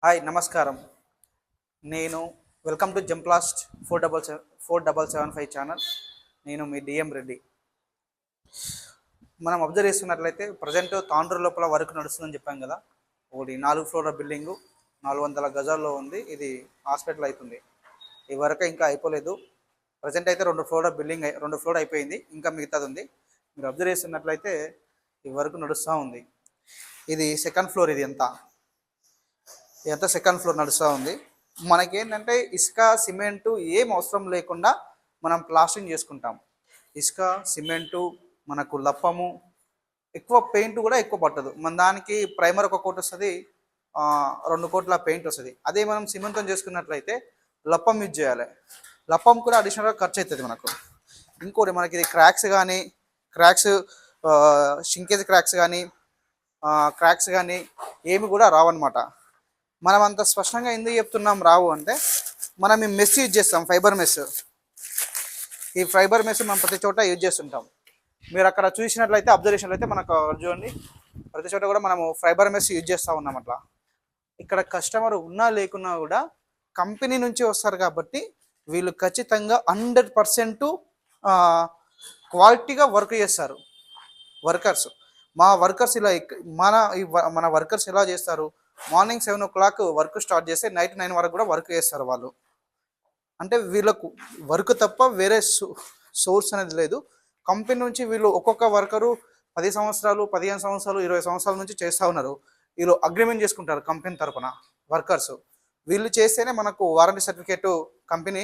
Hi నమస్కారం. నేను welcome to జంప్లాస్ట్ 4775 channel. నేను మీ డిఎం రెడ్డి. మనం అబ్జర్వ్ చేస్తున్నట్లయితే ప్రజెంట్ తాండ్రు లోపల వర్క్ నడుస్తుందని చెప్పాం కదా. ఒకటి 4 ఫ్లోర్ల బిల్డింగు 400 గజాల్లో ఉంది. ఇది హాస్పిటల్ అవుతుంది. ఈ వర్క్ ఇంకా అయిపోలేదు. ప్రజెంట్ అయితే 2 ఫ్లోర్ అయిపోయింది, ఇంకా మిగతాది ఉంది. మీరు అబ్జర్వ్ చేస్తున్నట్లయితే ఈ వర్క్ నడుస్తూ ఉంది. ఇది సెకండ్ ఫ్లోర్. ఇదంతా సెకండ్ ఫ్లోర్ నడుస్తూ ఉంది. మనకేంటంటే ఇసుక సిమెంటు ఏం అవసరం లేకుండా మనం ప్లాస్టింగ్ చేసుకుంటాం. ఇసుక సిమెంటు మనకు లప్పము ఎక్కువ, పెయింట్ కూడా ఎక్కువ పట్టదు. మన దానికి ప్రైమర్ 1 కోట్ వస్తుంది, 2 కోట్ల పెయింట్ వస్తుంది. అదే మనం సిమెంట్తో చేసుకున్నట్లయితే లప్పం యూజ్ చేయాలి. లప్పం కూడా అడిషనల్గా ఖర్చు అవుతుంది మనకు. ఇంకోటి మనకి ఇది క్రాక్స్ షింకేజ్ క్రాక్స్ కానీ ఏమి కూడా రావన్నమాట. మనం అంత స్పష్టంగా ఎందుకు చెప్తున్నాం రావు అంటే, మనం ఈ మెస్ యూజ్ చేస్తాం, ఫైబర్ మెస్. ఈ ఫైబర్ మెస్ మనం ప్రతి చోట యూజ్ చేస్తుంటాం. మీరు అక్కడ చూసినట్లయితే అబ్జర్వేషన్లు అయితే మనకు చూడండి, ప్రతి చోట కూడా మనము ఫైబర్ మెస్ యూజ్ చేస్తూ ఉన్నాం. అట్లా ఇక్కడ కస్టమర్ ఉన్నా లేకున్నా కూడా కంపెనీ నుంచి వస్తారు కాబట్టి వీళ్ళు ఖచ్చితంగా 100% క్వాలిటీగా వర్క్ చేస్తారు వర్కర్స్. మన వర్కర్స్ ఇలా చేస్తారు, మార్నింగ్ 7 o'clock వర్క్ స్టార్ట్ చేస్తే నైట్ 9 వరకు కూడా వర్క్ చేస్తారు వాళ్ళు. అంటే వీళ్ళకు వర్క్ తప్ప వేరే సోర్స్ అనేది లేదు. కంపెనీ నుంచి వీళ్ళు ఒక్కొక్క వర్కరు 10 సంవత్సరాలు 15 సంవత్సరాలు 20 సంవత్సరాల నుంచి చేస్తూ ఉన్నారు. వీళ్ళు అగ్రిమెంట్ చేసుకుంటారు కంపెనీ తరఫున వర్కర్స్. వీళ్ళు చేస్తేనే మనకు వారంటీ సర్టిఫికేట్ కంపెనీ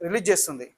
రిలీజ్ చేస్తుంది.